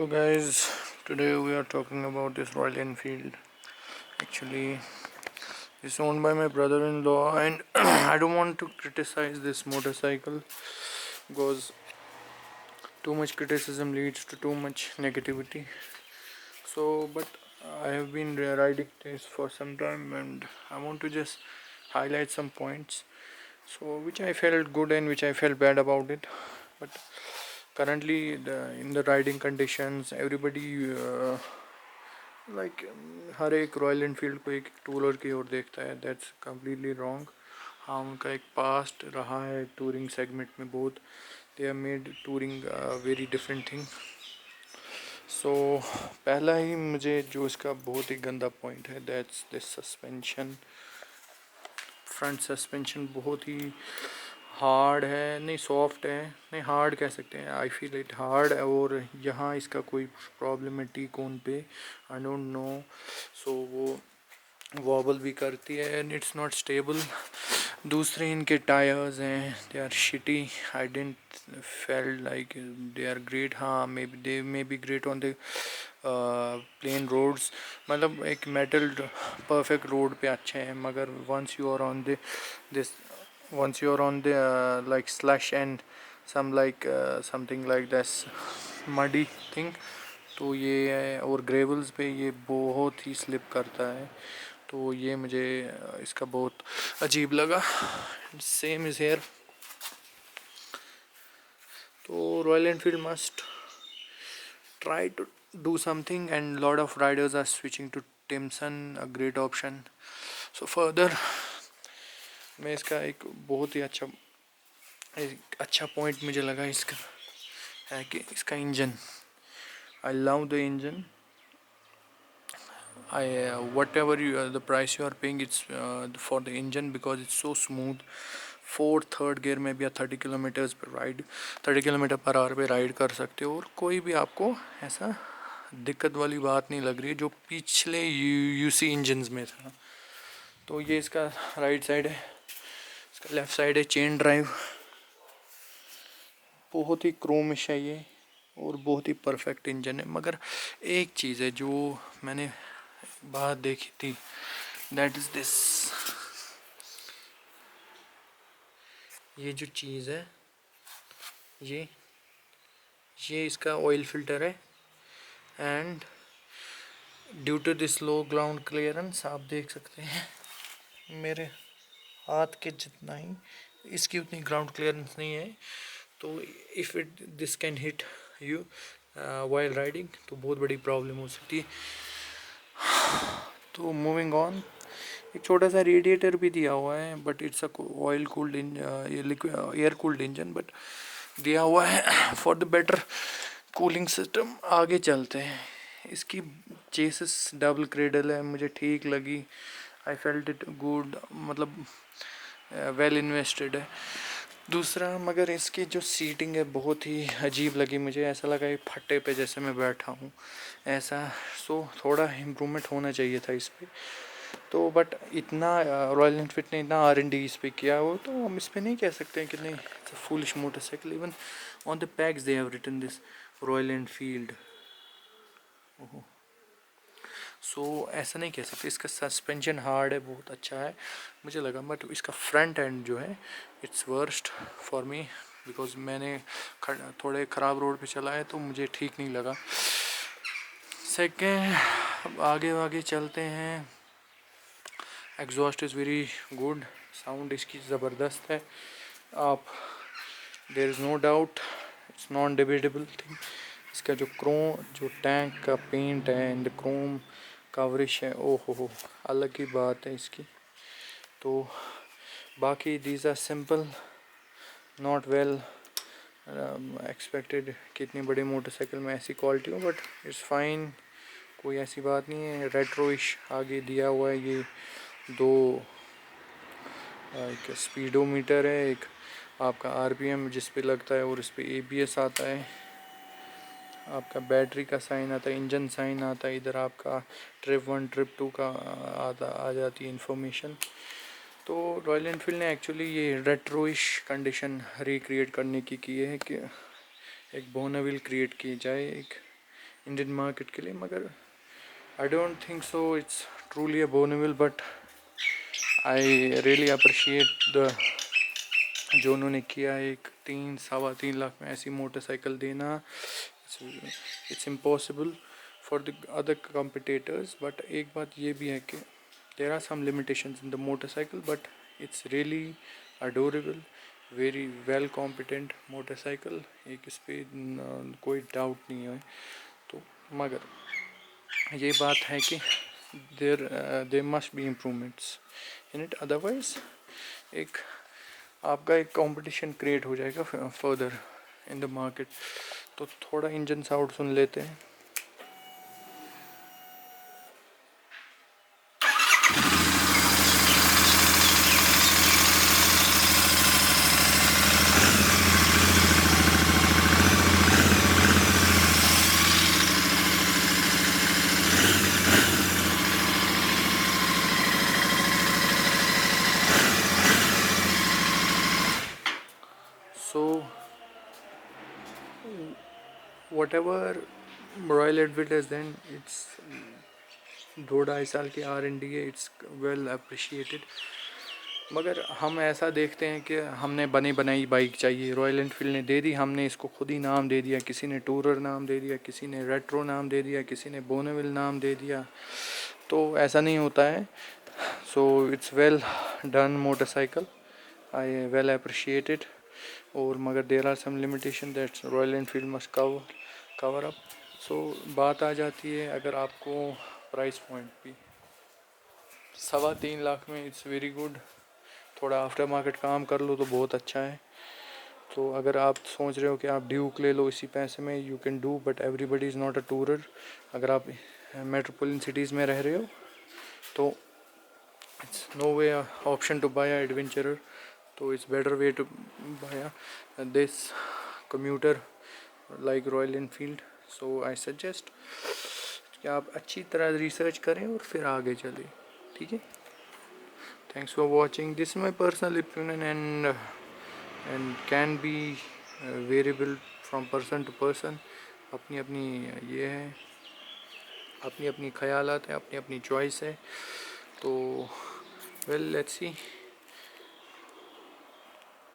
So guys, today we are talking about this Royal Enfield. Actually, it's owned by my brother-in-law, and I don't want to criticize this motorcycle because too much criticism leads to too much negativity. But I have been riding this for some time, and I want to just highlight some points. So which I felt good and which I felt bad about it. But currently, in the riding conditions, everybody. हर एक royal Enfield को एक tourer की ओर देखता है. That's completely wrong. हाँ, उनका एक past रहा है टूरिंग सेगमेंट में बहुत. They have made touring very different thing. So पहला ही मुझे जो इसका बहुत ही गंदा पॉइंट है, that's this suspension. Front suspension बहुत ही हार्ड है, नहीं सॉफ्ट है, नहीं हार्ड कह सकते हैं. I feel it hard. और यहाँ इसका कोई प्रॉब्लम है टी कोन पे, आई डोंट नो. सो वो वॉबल भी करती है एंड इट्स नॉट स्टेबल. दूसरे इनके टायर्स हैं, they are shitty. I didn't felt like they are great. हाँ, may be they may be great on the plain roads. मतलब एक मेटल परफेक्ट रोड पे अच्छे हैं, मगर once you are on the this once you're on the like slush and some like something like this muddy thing, तो ये और gravels पे ये बहुत ही स्लिप करता है. तो ये मुझे इसका बहुत अजीब लगा. Same is here. तो Royal Enfield must try to do something, and lot of riders are switching to Timson, a great option. So further, मैं इसका एक अच्छा पॉइंट मुझे लगा इसका है कि इसका engine. I love the engine. I whatever the price you are paying, it's for the engine because it's so smooth. Third gear में भी आप 30 किलोमीटर पर आवर पे राइड कर सकते हो, और कोई भी आपको ऐसा दिक्कत वाली बात नहीं लग रही है जो पिछले यूसी इंजन्स में था. तो ये इसका राइट साइड है. इसका लेफ़्ट साइड है चेन ड्राइव. बहुत ही क्रोमिश है ये और बहुत ही परफेक्ट इंजन है. मगर एक चीज़ है जो मैंने बात देखी थी, दैट इज़ दिस. ये जो चीज़ है, ये इसका ऑयल फिल्टर है. And due to this low ground clearance, आप देख सकते हैं मेरे हाथ के जितना ही इसकी उतनी ग्राउंड क्लियरेंस नहीं है. तो if it this can hit you while riding, तो बहुत बड़ी प्रॉब्लम हो सकती है. तो मूविंग ऑन, एक छोटा सा रेडिएटर भी दिया हुआ है, but it's a oil cooled air cooled engine, but दिया हुआ है for the better cooling system. आगे चलते हैं. इसकी चेसिस डबल क्रेडल है, मुझे ठीक लगी. आई फेल्ट इट गुड, मतलब वेल इन्वेस्टेड है. दूसरा, मगर इसकी जो सीटिंग है बहुत ही अजीब लगी मुझे. ऐसा लगा ये फट्टे पे जैसे मैं बैठा हूँ ऐसा. सो थोड़ा इम्प्रूवमेंट होना चाहिए था इस पर. तो बट इतना रॉयल एनफील्ड ने इतना R&D इस पर किया हो, तो हम इस पर नहीं कह सकते हैं कि नहीं it's a foolish motorcycle. Even on the packs they have written this Royal Enfield. So ऐसा नहीं कह सकते. इसका सस्पेंशन हार्ड है, बहुत अच्छा है मुझे लगा. बट इसका फ्रंट एंड जो है, its worst for me because मैंने थोड़े ख़राब रोड पे चला है, तो मुझे ठीक नहीं लगा. सेकेंड, अब आगे चलते हैं. Exhaust is very good. Sound इसकी ज़बरदस्त है. आप there is no doubt, it's non debatable thing. इसका जो टैंक का पेंट है एंड क्रोम कवरिश है, ओहो हो, अलग ही बात है इसकी. तो बाकी these are simple, not well expected कि इतनी बड़ी मोटरसाइकिल में ऐसी क्वालिटी हो, बट इट्स फाइन, कोई ऐसी बात नहीं है. रेट्रोइश आगे दिया हुआ है. ये दो एक स्पीडोमीटर है, एक आपका RPM जिस पे लगता है, और इस पे ABS आता है. आपका बैटरी का साइन आता है, इंजन साइन आता है. इधर आपका ट्रिप 1 ट्रिप 2 का आ जाती है इंफॉर्मेशन. तो रॉयल एनफील्ड ने एक्चुअली ये रेट्रोइश कंडीशन रिक्रिएट करने की है कि एक बोनाविल क्रिएट की जाए, एक इंडियन मार्केट के लिए, मगर I don't think so it's truly a बोनेबल, but I really appreciate the जो उन्होंने किया है। एक 3-3.25 लाख में ऐसी मोटरसाइकिल देना, it's impossible for the other competitors. But एक बात ये भी है कि there are some limitations in the motorcycle, but it's really adorable, very well competent motorcycle, एक इस पर कोई डाउट नहीं है। तो मगर ये बात है कि there must be improvements in it, otherwise एक आपका एक कंपटीशन क्रिएट हो जाएगा फर्दर इन द मार्केट। तो थोड़ा इंजन साउंड सुन लेते हैं। सो whatever Royal Enfield has done, it's 2-2.5 साल की R&D है, इट्स वेल अप्रिशिएटेड। मगर हम ऐसा देखते हैं कि हमने बनी बनाई बाइक चाहिए, रॉयल एनफील्ड ने दे दी, हमने इसको खुद ही नाम दे दिया, किसी ने टूरर नाम दे दिया, किसी ने रेट्रो नाम दे दिया, किसी ने बोनेविल नाम दे दिया। तो ऐसा नहीं होता है। So it's well done motorcycle, I well appreciated. और मगर there are some limitation that's Royal Enfield must cover up. So बात आ जाती है, अगर आपको प्राइस पॉइंट भी 3.25 लाख में, इट्स वेरी गुड। थोड़ा आफ्टर मार्केट काम कर लो तो बहुत अच्छा है। तो अगर आप सोच रहे हो कि आप ड्यूक ले लो इसी पैसे में, you can do, but everybody is not a tourer. अगर आप मेट्रोपोलिटन सिटीज़ में रह रहे हो तो it's no way option to buy adventurer, तो it's better way to buy this commuter like Royal Enfield. So I suggest कि आप अच्छी तरह रिसर्च करें और फिर आगे चलें, ठीक है। Thanks for watching. This is my personal opinion and can be variable from person to person. अपनी अपनी ये है, अपनी अपनी ख्यालात है, अपनी अपनी चॉइस है। तो well let's see.